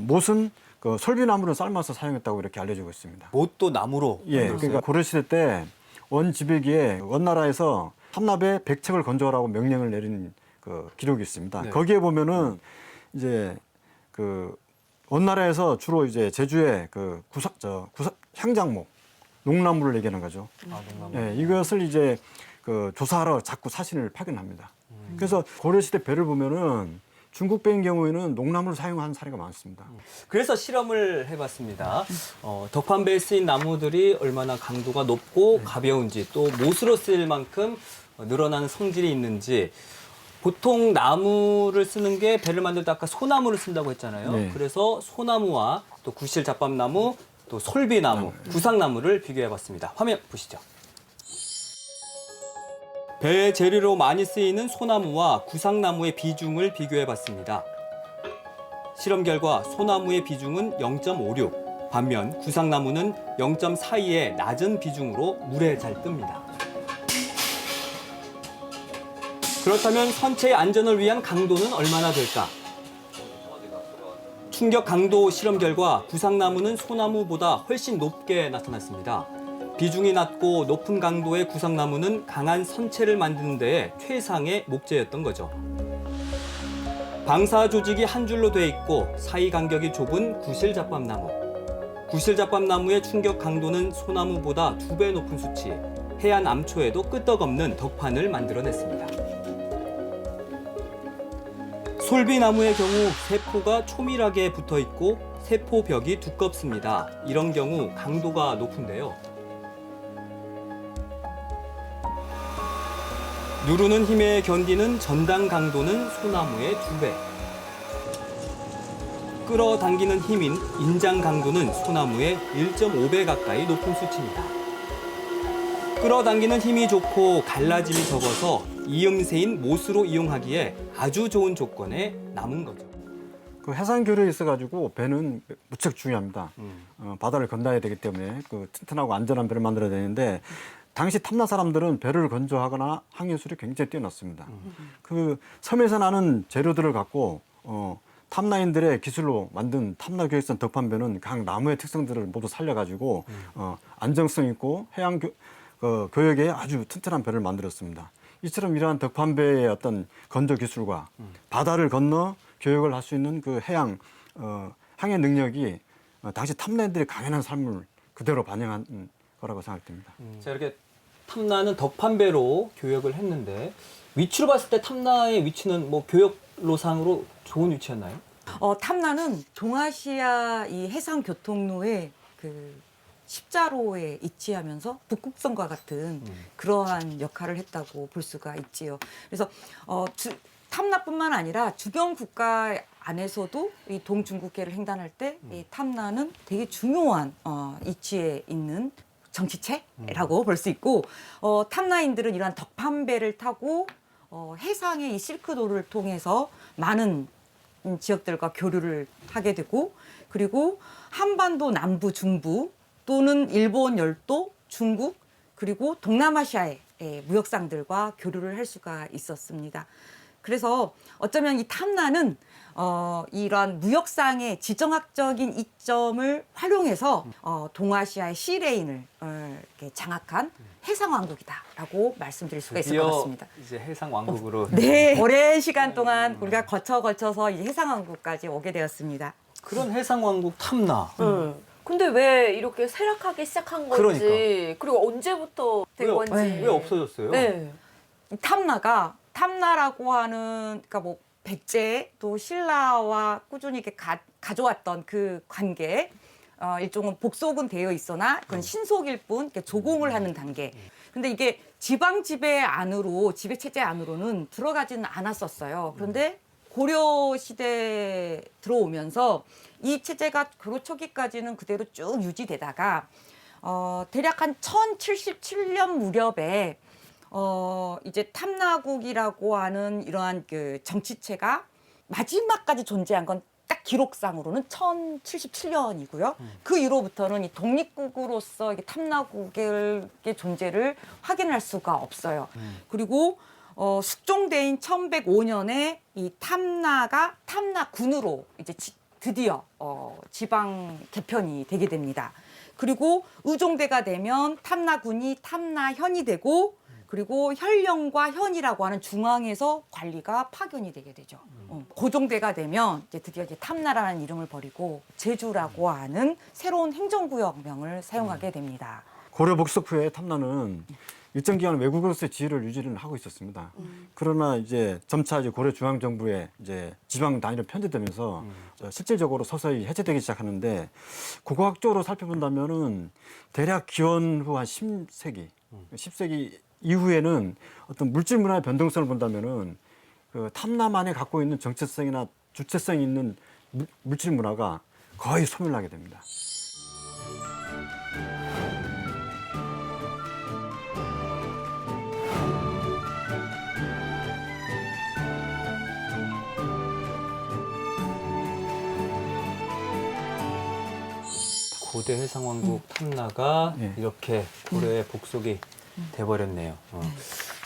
못은 그 솔비나무를 삶아서 사용했다고 이렇게 알려지고 있습니다. 못도 나무로. 예, 만들었어요? 그러니까 고려시대 때 원지배기에 원나라에서 탐납에 100척을 건조하라고 명령을 내린 그 기록이 있습니다. 네. 거기에 보면은 이제 그 원나라에서 주로 이제 제주의 그 향장목, 농나무를 얘기하는 거죠. 아, 농나무. 예, 이것을 이제 그 조사하러 자꾸 사신을 파견합니다. 그래서 고려시대 배를 보면은 중국 배인 경우에는 농나무를 사용한 사례가 많습니다. 그래서 실험을 해봤습니다. 덕판배에 쓰인 나무들이 얼마나 강도가 높고 가벼운지 또 못으로 쓰일 만큼 늘어나는 성질이 있는지. 보통 나무를 쓰는 게 배를 만들 때 아까 소나무를 쓴다고 했잖아요. 네. 그래서 소나무와 또 구실 잡밤나무, 또 솔비나무, 구상나무를 비교해봤습니다. 화면 보시죠. 배의 재료로 많이 쓰이는 소나무와 구상나무의 비중을 비교해봤습니다. 실험 결과 소나무의 비중은 0.56, 반면 구상나무는 0.42의 낮은 비중으로 물에 잘 뜹니다. 그렇다면 선체의 안전을 위한 강도는 얼마나 될까? 충격 강도 실험 결과 구상나무는 소나무보다 훨씬 높게 나타났습니다. 비중이 낮고 높은 강도의 구상나무는 강한 선체를 만드는 데에 최상의 목재였던 거죠. 방사 조직이 한 줄로 돼 있고 사이 간격이 좁은 구실잡밤나무. 구실잡밤나무의 충격 강도는 소나무보다 2배 높은 수치, 해안 암초에도 끄떡없는 덕판을 만들어냈습니다. 솔비나무의 경우 세포가 초밀하게 붙어 있고 세포벽이 두껍습니다. 이런 경우 강도가 높은데요. 누르는 힘에 견디는 전당 강도는 소나무의 2배. 끌어당기는 힘인 인장 강도는 소나무의 1.5배 가까이 높은 수치입니다. 끌어당기는 힘이 좋고 갈라짐이 적어서 이음새인 못으로 이용하기에 아주 좋은 조건에 남은 거죠. 그 해상 교류에 있어가지고 배는 무척 중요합니다. 바다를 건너야 되기 때문에 그 튼튼하고 안전한 배를 만들어야 되는데 당시 탐나 사람들은 배를 건조하거나 항해술이 굉장히 뛰어났습니다. 그 섬에서 나는 재료들을 갖고 탐나인들의 기술로 만든 탐나 교육선 덕판배는 각 나무의 특성들을 모두 살려가지고 안정성 있고 해양 교역에 아주 튼튼한 배를 만들었습니다. 이처럼 이러한 덕판배의 어떤 건조 기술과 바다를 건너 교역을 할 수 있는 그 해양 항해 능력이 당시 탐나인들의 강연한 삶을 그대로 반영한 거라고 생각됩니다. 자, 이렇게 탐나는 덕판배로 교역을 했는데 위치로 봤을 때 탐나의 위치는 뭐 교역로상으로 좋은 위치였나요? 탐나는 동아시아 이 해상 교통로의 그 십자로에 위치하면서 북극성과 같은 그러한 역할을 했다고 볼 수가 있지요. 그래서 탐나뿐만 아니라 주변 국가 안에서도 이 동중국해를 횡단할 때 이 탐나는 되게 중요한 위치에 있는 정치체라고 볼 수 있고 탐나인들은 이러한 덕판배를 타고 해상의 이 실크로를 통해서 많은 지역들과 교류를 하게 되고 그리고 한반도 남부 중부 또는 일본 열도 중국 그리고 동남아시아의 무역상들과 교류를 할 수가 있었습니다. 그래서 어쩌면 이 탐나는 이러한 무역상의 지정학적인 이점을 활용해서 동아시아의 시레인을 이렇게 장악한 해상왕국이다라고 말씀드릴 수가 있을 것 같습니다. 이제 해상 왕국으로. 네, 오랜 시간 동안 우리가 거쳐서 이 해상왕국까지 오게 되었습니다. 그런 해상 왕국 탐나. 근데 왜 이렇게 쇠락하기 시작한 건지 그러니까. 그리고 언제부터 된 건지 왜 없어졌어요? 네. 이 탐나라고 하는 그러니까 뭐 백제 또 신라와 꾸준히 이렇게 가져왔던 그 관계 일종은 복속은 되어 있으나 그건 신속일 뿐 이렇게 조공을 하는 단계. 근데 이게 지방 지배 체제 안으로는 들어가지는 않았었어요. 그런데 고려 시대 들어오면서 이 체제가 고려 초기까지는 그대로 쭉 유지되다가 대략 한 1077년 무렵에 이제 탐나국이라고 하는 이러한 그 정치체가 마지막까지 존재한 건 딱 기록상으로는 1077년이고요. 그 이후로부터는 이 독립국으로서 이게 탐나국의 존재를 확인할 수가 없어요. 그리고 숙종대인 1105년에 이 탐나가 탐나군으로 이제 드디어 지방 개편이 되게 됩니다. 그리고 의종대가 되면 탐나군이 탐나현이 되고 그리고 현령과 현이라고 하는 중앙에서 관리가 파견이 되게 되죠. 고종대가 되면 이제 드디어 이제 탐나라는 이름을 버리고 제주라고 하는 새로운 행정구역명을 사용하게 됩니다. 고려 복속 후에 탐나는 일정 기간 외국으로서의 지위를 유지를 하고 있었습니다. 그러나 이제 점차 이제 고려 중앙 정부의 이제 지방 단위로 편제되면서 실질적으로 서서히 해체되기 시작하는데 고고학적으로 살펴본다면은 대략 기원 후 한 10세기 이후에는 어떤 물질 문화의 변동성을 본다면은 그 탐나만이 갖고 있는 정체성이나 주체성이 있는 물질 문화가 거의 소멸하게 됩니다. 고대 해상 왕국 탐나가 네. 이렇게 고려의 복속이 돼버렸네요.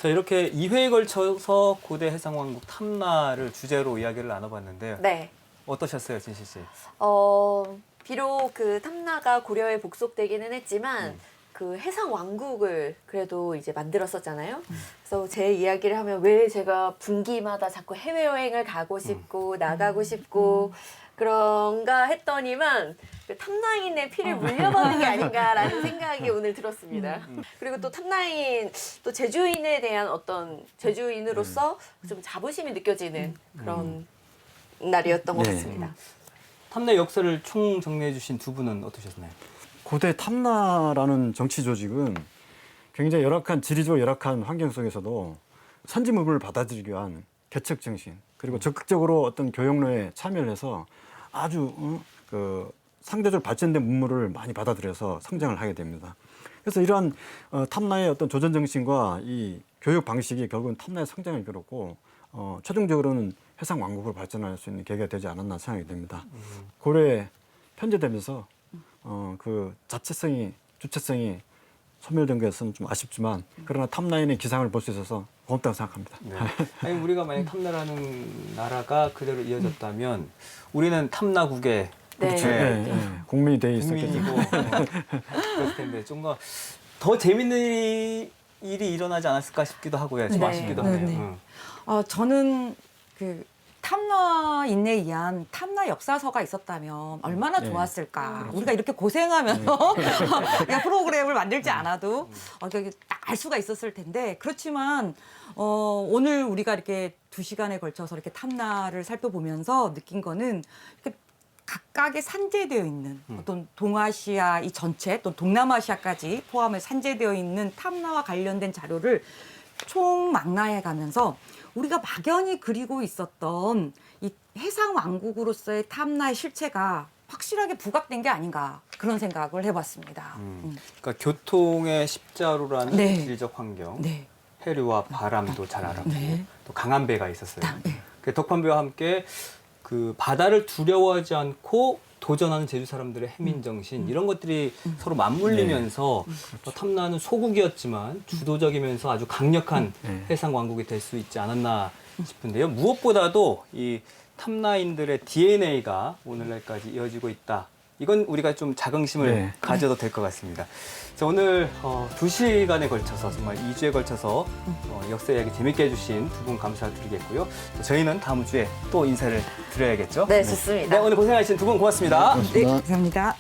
자, 이렇게 2회에 걸쳐서 고대 해상 왕국 탐나를 주제로 이야기를 나눠봤는데요. 네. 어떠셨어요, 진실 씨? 비록 그 탐나가 고려에 복속되기는 했지만 그 해상 왕국을 그래도 이제 만들었었잖아요. 그래서 제 이야기를 하면 왜 제가 분기마다 자꾸 해외여행을 가고 싶고 나가고 싶고 그런가 했더니만 그 탐나인의 피를 물려받은 게 아닌가라는 생각이 오늘 들었습니다. 그리고 또 탐나인, 또 제주인에 대한 어떤 제주인으로서 좀 자부심이 느껴지는 그런 날이었던 것 네. 같습니다. 탐내 역사를 총 정리해 주신 두 분은 어떠셨나요? 고대 탐나라는 정치 조직은 굉장히 열악한 지리적으로 열악한 환경 속에서도 선진문물을 받아들이기 위한 개척 정신 그리고 적극적으로 어떤 교역로에 참여를 해서 아주 그 상대적으로 발전된 문물을 많이 받아들여서 성장을 하게 됩니다. 그래서 이러한 탐나의 어떤 조전 정신과 이 교육 방식이 결국은 탐나의 성장을 이끌었고 최종적으로는 해상 왕국으로 발전할 수 있는 계기가 되지 않았나 생각이 됩니다. 고려에 편제되면서 그 자체성이 주체성이 소멸된 것은 좀 아쉽지만 그러나 탑라인의 기상을 볼 수 있어서 고맙다고 생각합니다. 네. 아니, 우리가 만약 탐나라는 나라가 그대로 이어졌다면 우리는 탐나국의 네. 그렇죠. 예, 예. 국민이 돼 있었겠죠. 국민이고 그랬을 텐데 좀 더 재밌는 일이 일어나지 않았을까 싶기도 하고요. 좀 네. 아쉽기도 네, 하네요. 네. 응. 저는 그 탐라인에 의한 탐라 역사서가 있었다면 얼마나 네. 좋았을까. 우리가 이렇게 고생하면서 그냥 프로그램을 만들지 않아도 여기 딱 알 수가 있었을 텐데 그렇지만 오늘 우리가 이렇게 2시간에 걸쳐서 이렇게 탐라를 살펴보면서 느낀 거는 이렇게 각각의 산재되어 있는 어떤 동아시아 이 전체 또 동남아시아까지 포함해 산재되어 있는 탐라와 관련된 자료를 총망라해 가면서 우리가 막연히 그리고 있었던 이 해상 왕국으로서의 탐라의 실체가 확실하게 부각된 게 아닌가 그런 생각을 해봤습니다. 그러니까 교통의 십자로라는 네. 지리적 환경, 네. 해류와 바람도 잘 알았고 네. 또 강한 배가 있었어요. 네. 그 덕판배와 함께 그 바다를 두려워하지 않고 도전하는 제주 사람들의 해민 정신 이런 것들이 서로 맞물리면서 탐나는 소국이었지만 주도적이면서 아주 강력한 네. 해상 왕국이 될 수 있지 않았나 싶은데요. 무엇보다도 이 탐라인들의 DNA가 오늘날까지 이어지고 있다. 이건 우리가 좀 자긍심을 네. 가져도 될 것 같습니다. 자, 오늘 2시간에 걸쳐서 정말 2주에 걸쳐서 역사 이야기 재밌게 해주신 두 분 감사드리겠고요. 저희는 다음 주에 또 인사를 드려야겠죠? 네, 좋습니다. 네, 오늘 고생하신 두 분 고맙습니다. 네, 감사합니다.